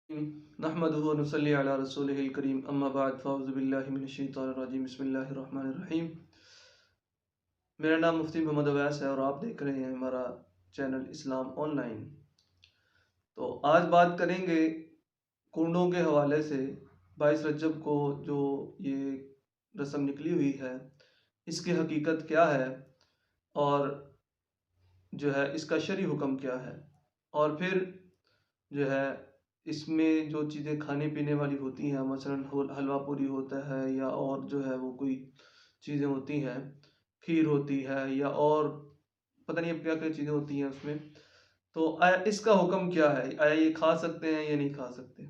नहमदुहु व नुसल्ली अला रसूलिहिल करीम अम्मा बाद फ़अऊज़ु बिल्लाहि मिनश शैतानिर रजीम बिस्मिल्लाहिर रहमानिर रहीम। मेरा नाम मुफ्ती मोहम्मद अवैस है और आप देख रहे हैं हमारा चैनल इस्लाम ऑनलाइन। तो आज बात करेंगे कुंडों के हवाले से। 22 रजब को जो ये रस्म निकली हुई है, इसकी हकीकत क्या है और जो है इसका शरई हुक्म क्या है, और फिर जो है इसमें जो चीज़ें खाने पीने वाली होती हैं, मसलन हलवा पूरी होता है या और जो है वो कोई चीज़ें होती हैं, खीर होती है या और पता नहीं अब क्या क्या चीज़ें होती हैं उसमें। तो आया इसका हुक्म क्या है, आया ये खा सकते हैं या नहीं खा सकते।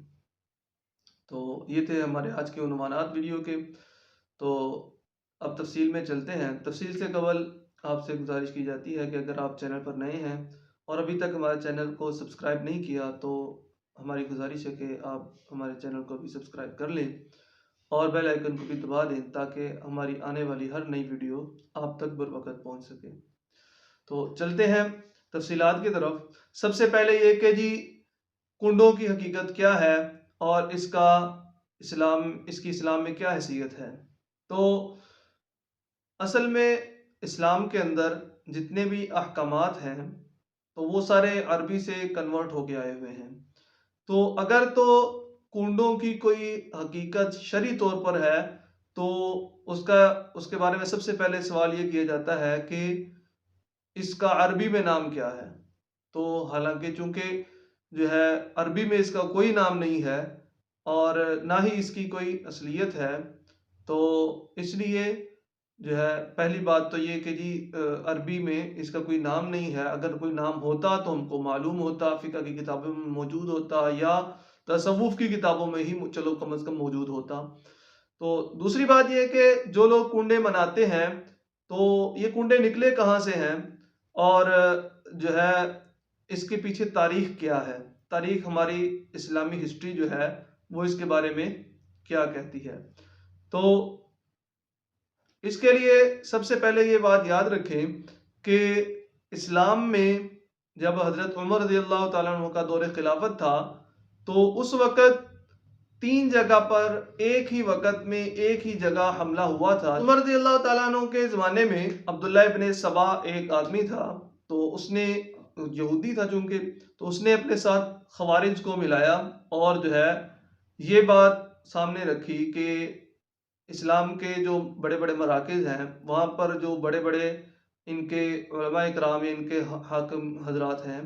तो ये थे हमारे आज के उन्वानात वीडियो के। तो अब तफसील में चलते हैं। तफसील से कबल आपसे गुजारिश की जाती है कि अगर आप चैनल पर नए हैं और अभी तक हमारे चैनल को सब्सक्राइब नहीं किया, तो हमारी गुजारिश है कि आप हमारे चैनल को भी सब्सक्राइब कर लें और बेल आइकन को भी दबा दें ताकि हमारी आने वाली हर नई वीडियो आप तक बर वक्त पहुँच सके। तो चलते हैं तफसीलात की तरफ। सबसे पहले ये कि जी कुंडों की हकीकत क्या है और इसकी इस्लाम में क्या हैसियत है। तो असल में इस्लाम के अंदर जितने भी अहकामात हैं, तो वो सारे अरबी से कन्वर्ट होके आए हुए हैं। तो अगर तो कुंडों की कोई हकीकत शरई तौर पर है, तो उसका उसके बारे में सबसे पहले सवाल ये किया जाता है कि इसका अरबी में नाम क्या है। तो हालांकि चूंकि जो है अरबी में इसका कोई नाम नहीं है और ना ही इसकी कोई असलियत है, तो इसलिए जो है पहली बात तो ये कि जी अरबी में इसका कोई नाम नहीं है। अगर कोई नाम होता तो हमको मालूम होता, फ़िक़्ह की किताबों में मौजूद होता या तसव्वुफ़ की किताबों में ही चलो कम से कम मौजूद होता। तो दूसरी बात ये है कि जो लोग कुंडे मनाते हैं, तो ये कुंडे निकले कहाँ से हैं और जो है इसके पीछे तारीख क्या है। तारीख हमारी इस्लामी हिस्ट्री जो है वो इसके बारे में क्या कहती है। तो इसके लिए सबसे पहले ये बात याद रखें कि इस्लाम में जब हज़रत उमर रज़ियल्लाहु ताला अन्हु का दौर खिलाफत था, तो उस वक़्त 3 जगह पर एक ही वक़्त में एक ही जगह हमला हुआ था। उमर रज़ियल्लाहु ताला अन्हु के ज़माने में अब्दुल्लाह इब्न सबा एक आदमी था, तो उसने यहूदी था चूँकि, तो उसने अपने साथ ख़वारिज को मिलाया और जो है ये बात सामने रखी कि इस्लाम के जो बड़े-बड़े मराकिज़ हैं, वहाँ पर जो बड़े-बड़े इनके उलमा इकराम या इनके हाकिम हज़रात हैं,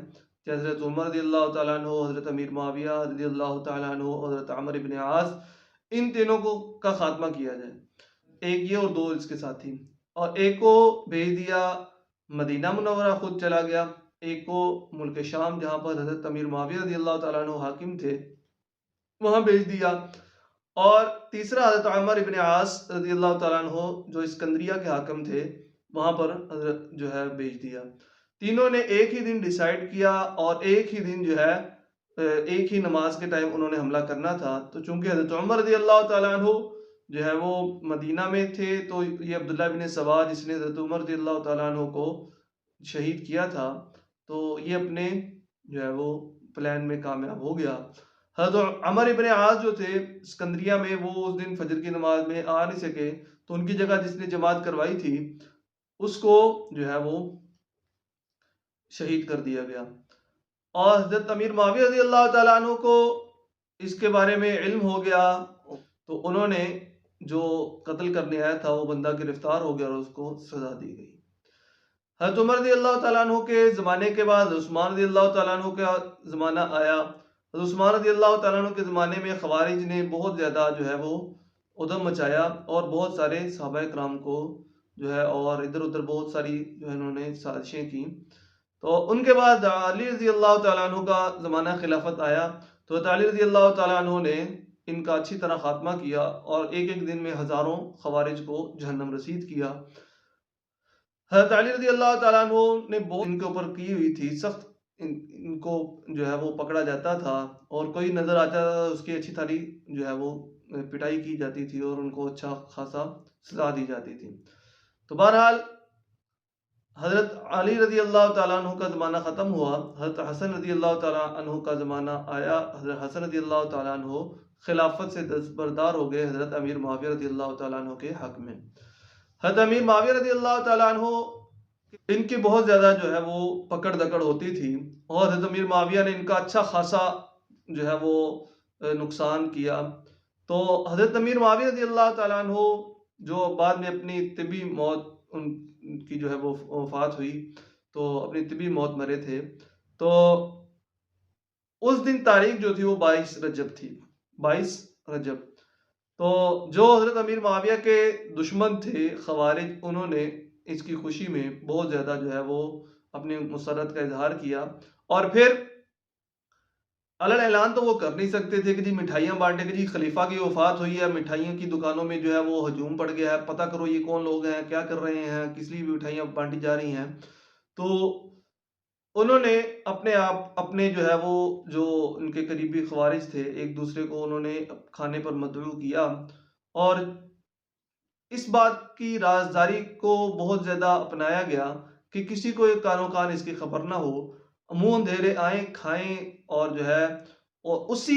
जैसे हज़रत उमर रज़ियल्लाहु ताला अन्हु, हज़रत अमीर मुआविया रज़ियल्लाहु ताला अन्हु, हज़रत अमर इब्न आस, इन तीनों को का खात्मा किया जाए। एक ये और 2 इसके साथी, और एक को भेज दिया मदीना मुनव्वरा, खुद चला गया। एक को मुल्क शाम जहाँ पर हज़रत अमीर मुआविया रज़ियल्लाहु ताला अन्हु हाकिम थे, वहाँ भेज दिया। और तीसरा हज़रत अमर इब्न आस रज़ियल्लाहु ताला अन्हु जो इस्कंदरिया के हाकिम थे, वहाँ पर हज़रत जो है भेज दिया। तीनों ने एक ही दिन डिसाइड किया और एक ही दिन जो है एक ही नमाज के टाइम उन्होंने हमला करना था। तो चूंकि हज़रत उमर रज़ियल्लाहु ताला अन्हु जो है वो मदीना में थे, तो ये अब्दुल्लाह बिन सबा जिसने हज़रत उमर रज़ियल्लाहु ताला अन्हु को शहीद किया था, तो ये अपने जो है वो प्लान में कामयाब हो गया। हज़रत अमर इब्न आस जो थे सिकंदरिया में, वो उस दिन फजर की नमाज में आ नहीं सके, तो उनकी जगह जिसने जमात करवाई थी उसको जो है वो शहीद कर दिया गया। और हज़रत अमीर मुआविया रज़ियल्लाहु ताला अन्हु को इसके बारे में इल्म हो गया, तो उन्होंने जो कत्ल करने आया था वो बंदा गिरफ्तार हो गया और उसको सजा दी गई। हज़रत उमर रज़ियल्लाहु ताला अन्हु के ज़माने के बाद उस्मान रज़ियल्लाहु ताला अन्हु का ज़माना आया। हज़रत उस्मान रज़ियल्लाहु ताला अन्हु के ज़माने में ख़वारिज ने बहुत ज़्यादा जो है वो उधम मचाया और बहुत सारे सहाबाए किराम को जो है और इधर-उधर बहुत सारी जो है इन्होंने साज़िशें की। तो उनके बाद अली रज़ियल्लाहु ताला अन्हु का ज़माना खिलाफत आया, तो अली रज़ियल्लाहु ताला अन्हु ने इनका अच्छी तरह खात्मा किया और एक-एक दिन में हज़ारों ख़वारिज को जहन्नम रसीद किया। हज़रत अली रज़ियल्लाहु ताला अन्हु ने बहुत इनके ऊपर की हुई थी सख्त, इनको जो है वो पकड़ा जाता था और कोई नज़र आता था उसकी अच्छी थाली जो है वो पिटाई की जाती थी और उनको अच्छा खासा सजा दी जाती थी। तो बहरहाल हज़रत अली रज़ी अल्लाह ताला अन्हु का ज़माना ख़त्म हुआ, हज़रत हसन रज़ी अल्लाह ताला अन्हु का ज़माना आया। हज़रत हसन रज़ी अल्लाह ताला अन्हु खिलाफत से दस्तबरदार हो गए हज़रत अमीर मुआविया रज़ी अल्लाह ताला अन्हु के हक़ में। हज़रत अमीर मुआविया रज़ी अल्लाह ताला अन्हु इनकी बहुत ज़्यादा जो है वो पकड़ दकड़ होती थी, और हज़रत अमीर मुआविया ने इनका अच्छा खासा जो है वो नुकसान किया। तो हज़रत अमीर मुआविया रज़ी अल्लाह ताला अन्हु जो बाद में अपनी तिबी मौत उनकी जो है वो वफ़ात हुई, तो अपनी तिबी मौत मरे थे। तो उस दिन तारीख जो थी वो 22 रजब थी, 22 रजब। तो जो हज़रत अमीर मुआविया के दुश्मन थे ख़वारिज, उन्होंने इसकी खुशी में बहुत ज़्यादा जो है वो अपनी मुसर्रत का इज़हार किया, और फिर अलग ऐलान तो वो कर नहीं सकते थे कि जी मिठाइयाँ बाँटे, कि जी खलीफा की वफ़ात हुई है, मिठाइयों की दुकानों में जो है वो हजूम पड़ गया है, पता करो ये कौन लोग हैं, क्या कर रहे हैं, किस लिए मिठाइयाँ बाँटी जा रही हैं। तो उन्होंने अपने आप अपने जो है वो जो उनके करीबी ख़वारिज थे, एक दूसरे को उन्होंने खाने पर मदऊ किया, और इस बात की राज़दारी को बहुत ज़्यादा अपनाया गया कि किसी को ये कानो-कान इसकी खबर ना हो। मुँह अंधेरे आएँ, खाएँ, और जो है उसी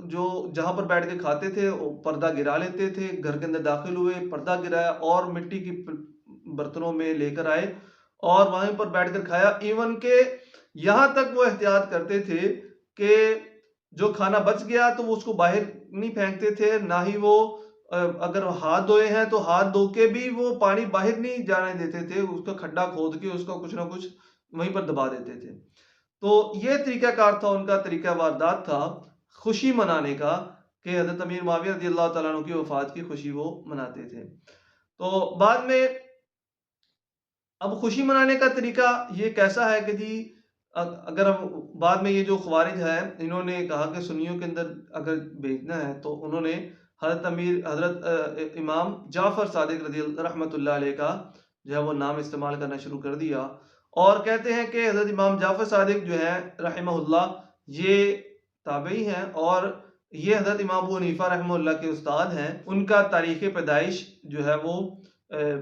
जो जहाँ पर बैठ के खाते थे, वो पर्दा गिरा लेते थे। घर के अंदर दाखिल हुए, पर्दा गिराया और मिट्टी की बर्तनों में लेकर आए और वहीं पर बैठकर खाया। इवन के यहाँ तक वो एहतियात करते थे कि जो खाना बच गया तो वो उसको बाहर नहीं फेंकते थे, ना ही वो अगर हाथ धोए हैं तो हाथ धो के भी वो पानी बाहर नहीं जाने देते थे, उसका खड्डा खोद के उसका कुछ ना कुछ वहीं पर दबा देते थे। तो ये तरीक़ाकार था उनका, तरीक़ा वारदात था खुशी मनाने का, कि हज़रत अमीर मुआविया रज़ियल्लाहु ताला अन्हु की वफ़ात की खुशी वो मनाते थे। तो बाद में अब खुशी मनाने का तरीका ये कैसा है कि जी अगर हम बाद में ये जो ख़वारिज हैं, इन्होंने कहा कि सुन्नियों के अंदर अगर भेजना है, तो उन्होंने हज़रत इमाम जाफ़र सादिक रज़ी रहमतुल्लाह अलैह का जो है वो नाम इस्तेमाल करना शुरू कर दिया, और कहते हैं कि हज़रत इमाम जाफ़र सादिक जो हैं रहमहुल्लाह, ये ताबई हैं, और ये हज़रत इमाम अबू हनीफ़ा रहमहुल्लाह के उस्ताद हैं। उनका तारीख़ पैदाइश जो है वो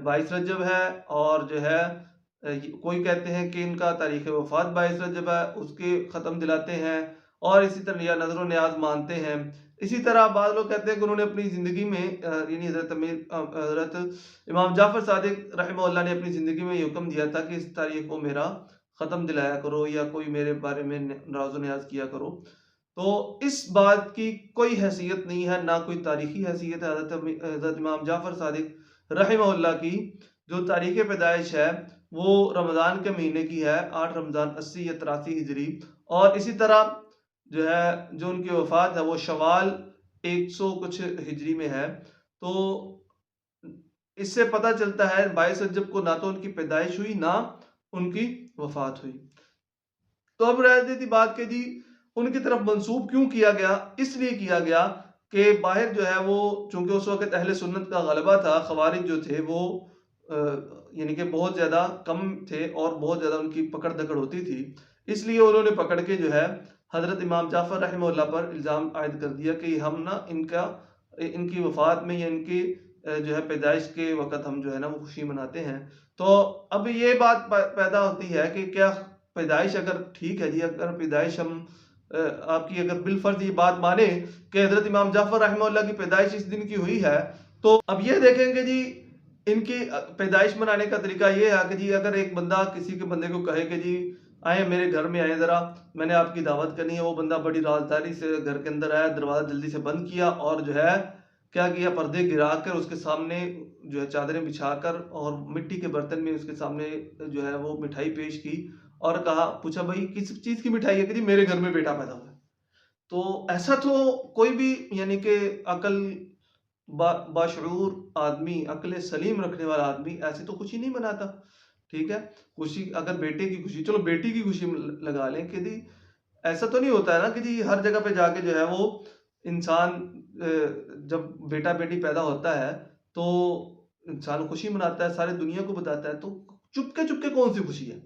22 रजब है, और जो है कोई कहते हैं कि इनका तारीख़ वफ़ात 22 रजब है, उसके ख़त्म दिलाते हैं, और इसी तरह या नज़र नियाज़ मानते हैं। इसी तरह बाद लोग कहते हैं कि उन्होंने अपनी ज़िंदगी में यानी हज़रत इमाम जाफ़र सादिक रहमहुल्लाह ने अपनी ज़िंदगी में ये हुक्म दिया था कि इस तारीख़ को मेरा ख़त्म दिलाया करो, या कोई मेरे बारे में नाज़ो नियाज़ किया करो। तो इस बात की कोई हैसियत नहीं है, ना कोई तारीख़ी हैसियत है हज़रत इमाम जाफ़र सादिक रहमहुल्लाह की। जो तारीख़ पैदाइश है वो रमज़ान के महीने की है, 8 रमज़ान 80 या 83 हिजरी, और इसी तरह जो है जो उनकी वफ़ात है वो शवाल 100 कुछ हिजरी में है। तो इससे पता चलता है 22 रजब को ना तो उनकी पैदाइश हुई, ना उनकी वफ़ात हुई। तो अब रह जाती बात कि जी उनकी तरफ मंसूब क्यों किया गया? इसलिए किया गया कि बाहर जो है वो चूँकि उस वक़्त अहले सुन्नत का गलबा था, ख़वारिज जो थे वो यानी कि बहुत ज़्यादा कम थे और बहुत ज़्यादा उनकी पकड़-धकड़ होती थी। इसलिए उन्होंने पकड़ के जो है हज़रत इमाम जाफ़र रहमतुल्लाह पर इल्ज़ाम आयद कर दिया कि हम ना इनकी वफ़ात में या इनकी जो है पैदाइश के वक़्त हम जो है ना वो खुशी मनाते हैं। तो अब ये बात पैदा होती है कि क्या पैदाइश अगर ठीक है जी, अगर पैदाइश हम आपकी अगर बिलफ़र्ज़ ये बात माने कि हज़रत इमाम जाफ़र रहमतुल्लाह की पैदाइश इस दिन की हुई है, तो अब ये देखेंगे जी इनकी पैदाइश मनाने का तरीका ये है कि जी अगर एक बंदा किसी के बंदे को कहे कि जी आए मेरे घर में आए ज़रा, मैंने आपकी दावत करनी है, वो बंदा बड़ी राज़दारी से घर के अंदर आया, दरवाज़ा जल्दी से बंद किया, और जो है क्या किया, पर्दे गिराकर उसके सामने जो है चादरें बिछाकर और मिट्टी के बर्तन में उसके सामने जो है वो मिठाई पेश की, और कहा, पूछा भाई किस चीज़ की मिठाई है? कि जी मेरे घर में बेटा पैदा हुआ है। तो ऐसा तो कोई भी यानी कि अक़ल बाशऊर आदमी, अक़ल सलीम रखने वाला आदमी ऐसे तो खुशी नहीं मनाता। ठीक है? खुशी अगर बेटे की खुशी, चलो बेटी की खुशी लगा लें कि जी ऐसा तो नहीं होता है ना कि जी हर जगह पे जाके जो है वो इंसान जब बेटा-बेटी पैदा होता है तो इंसान खुशी मनाता है, सारी दुनिया को बताता है, तो चुपके-चुपके कौन-सी खुशी है?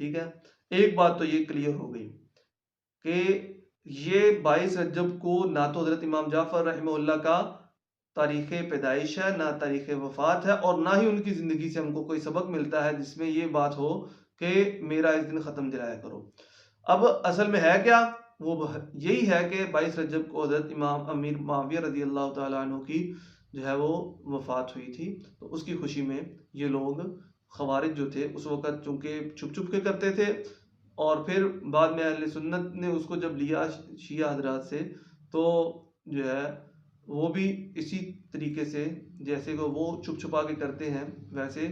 ठीक है? एक बात तो ये क्लियर हो गई कि ये 22 रजब को ना तो हज़रत इमाम जाफ़र रहमतुल्लाह का तारीख़ पैदाइश है, ना तारीख़ वफ़ात है, और ना ही उनकी ज़िंदगी से हमको कोई सबक मिलता है जिसमें ये बात हो कि मेरा इस दिन ख़त्म दिलाया करो। अब असल में है क्या? वो यही है कि 22 रजब को हज़रत इमाम अमीर मुआविया रज़ी अल्लाह तआला अन्हु की जो है वो वफ़ात हुई थी। तो उसकी खुशी में ये लोग ख़वारिज जो थे उस वक़्त चूँकि छुप-छुप के करते थे, और फिर बाद में अहले सुन्नत ने उसको जब लिया शिया हज़रात से, तो जो है वो भी इसी तरीके से जैसे कि वो छुप-छुपा के करते हैं, वैसे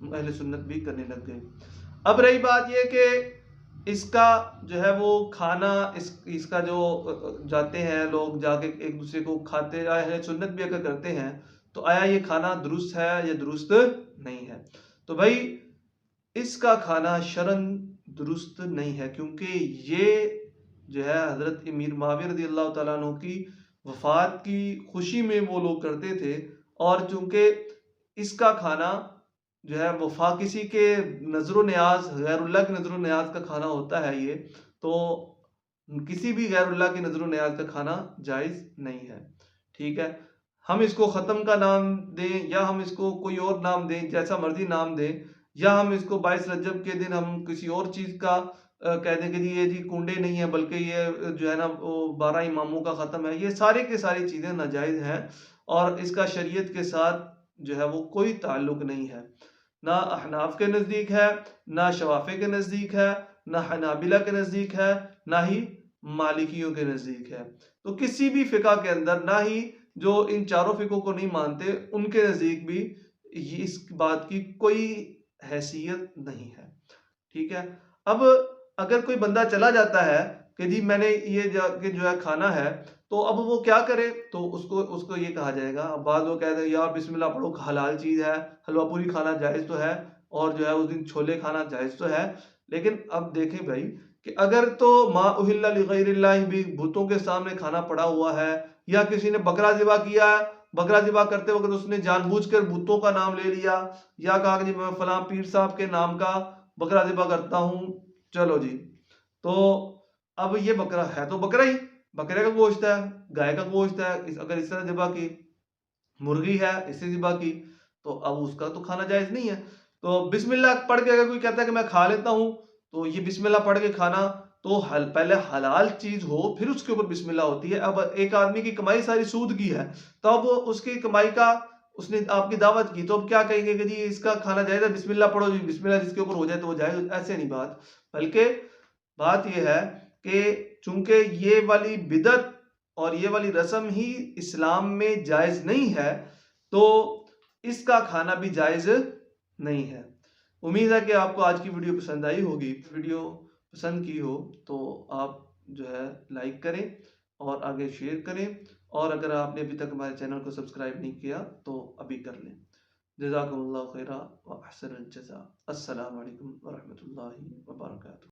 अहले सुन्नत भी करने लग गए। अब रही बात ये कि इसका जो है वो खाना इसका जो जाते हैं लोग जाके एक दूसरे को खाते, अहले सुन्नत भी अगर करते हैं, तो आया ये खाना दुरुस्त है या दुरुस्त नहीं है? तो भाई इसका खाना शरन दुरुस्त नहीं है, क्योंकि ये जो है हज़रत अमीर मुआविया रज़ी अल्लाह तआला अन्हु की वफ़ात की खुशी में वो लोग करते थे, और चूँकि इसका खाना जो है वफ़ा किसी के नज़र नियाज़ गैरुल्लाह की नज़र नियाज़ का खाना होता है ये, तो किसी भी गैरुल्लाह की नज़र नियाज़ का खाना जायज़ नहीं है। ठीक है? हम इसको ख़त्म का नाम दें या हम इसको कोई और नाम दें, जैसा मर्ज़ी नाम दें, या हम इसको 22 रजब के दिन हम किसी और चीज़ का कह दें कि जी ये जी कुंडे नहीं है बल्कि ये जो है ना वो 12 इमामों का ख़त्म है, ये सारी की सारी चीज़ें नाजायज़ हैं, और इसका शरीयत के साथ जो है वो कोई ताल्लुक़ नहीं है। ना अहनाफ के नज़दीक है, ना शवाफ़े के नज़दीक है, ना हनाबिला के नज़दीक है, ना ही मालिकियों के नज़दीक है। तो किसी भी फ़िक़्ह के अंदर, ना ही जो इन चारों फ़िक़्हों को नहीं मानते उनके नज़दीक भी ये इस बात की कोई हैसियत नहीं है। ठीक है? अब अगर कोई बंदा चला जाता है कि जी मैंने ये जाके जो है खाना है, तो अब वो क्या करे? तो उसको उसको ये कहा जाएगा, अब बाद लोग कहते हैं यार बिस्मिल्लाह पढ़ो, हलाल चीज़ है, हलवा पूरी खाना जायज़ तो है, और जो है उस दिन छोले खाना जायज़ तो है। लेकिन अब देखें भाई कि अगर तो मा उहिल्ला लिगैरिल्लाह भी भूतों के सामने खाना पड़ा हुआ है, या किसी ने बकरा ज़िबा किया है, बकरा ज़िबा करते वक़्त उसने जानबूझकर भूतों का नाम ले लिया, या कहा कि जी मैं फलाँ पीर साहब के नाम का बकरा ज़िबा करता हूँ, चलो जी। तो अब ये बकरा है तो बकरा ही, बकरे का गोश्त है, गाय का गोश्त है, अगर इस तरह ज़िबा की, मुर्गी है इससे ज़िबा की, तो अब उसका तो खाना जायज़ नहीं है। तो बिस्मिल्लाह पढ़ के अगर कोई कहता है कि मैं खा लेता हूँ, तो ये बिस्मिल्लाह पढ़ के खाना तो पहले हलाल चीज़ हो फिर उसके ऊपर बिस्मिल्लाह होती है। अब एक आदमी की कमाई सारी सूद की है, तो अब उसकी कमाई का उसने आपकी दावत की, तो अब क्या कहेंगे कि जी इसका खाना जायज़ है, बिस्मिल्लाह पढ़ो जी, बिस्मिल्लाह जिसके ऊपर हो जाए तो वो जायज़, ऐसे नहीं बात। बल्कि बात ये है कि चूँकि ये वाली बिदअत और ये वाली रस्म ही इस्लाम में जायज़ नहीं है, तो इसका खाना भी जायज़ नहीं है। उम्मीद है कि आपको आज की वीडियो पसंद आई होगी। वीडियो पसंद की हो तो आप जो है लाइक करें और आगे शेयर करें, और अगर आपने अभी तक हमारे चैनल को सब्सक्राइब नहीं किया तो अभी कर लें। जज़ाकुमुल्लाहु खैरा व अहसनल जज़ा। अस्सलामु अलैकुम व रहमतुल्लाहि व बरकातुहू।